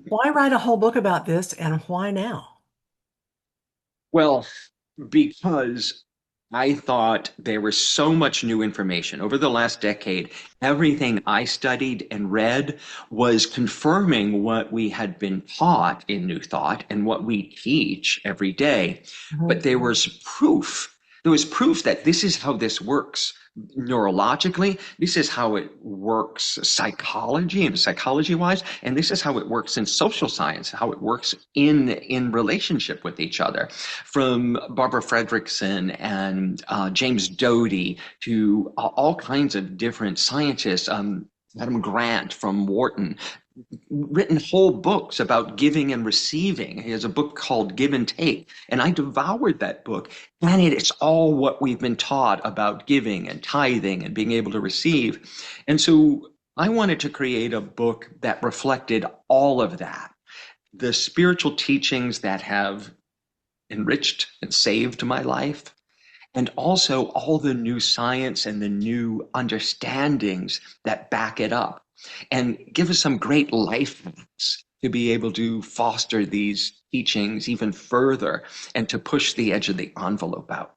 Why write a whole book about this and why now? Well, because I thought there was so much new information over the last decade. Everything I studied and read was confirming what we had been taught in New Thought and what we teach every day. But Mhm. there was proof. There was proof that this is how this works neurologically. This is how it works psychology wise, and this is how it works in social science, how it works in relationship with each other. From Barbara Fredrickson and James Doty to all kinds of different scientists. Adam Grant from Wharton, written whole books about giving and receiving. He has a book called Give and Take, and I devoured that book. And it's all what we've been taught about giving and tithing and being able to receive. And so I wanted to create a book that reflected all of that. The spiritual teachings that have enriched and saved my life, and also all the new science and the new understandings that back it up and give us some great life hacks to be able to foster these teachings even further and to push the edge of the envelope out.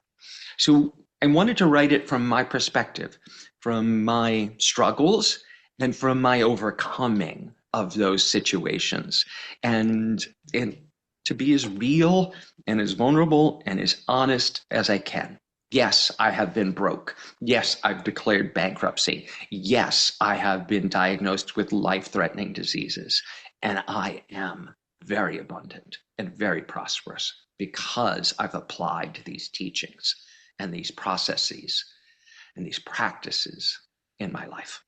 So I wanted to write it from my perspective, from my struggles and from my overcoming of those situations, and to be as real and as vulnerable and as honest as I can. Yes, I have been broke. Yes, I've declared bankruptcy. Yes, I have been diagnosed with life-threatening diseases. And I am very abundant and very prosperous because I've applied these teachings and these processes and these practices in my life.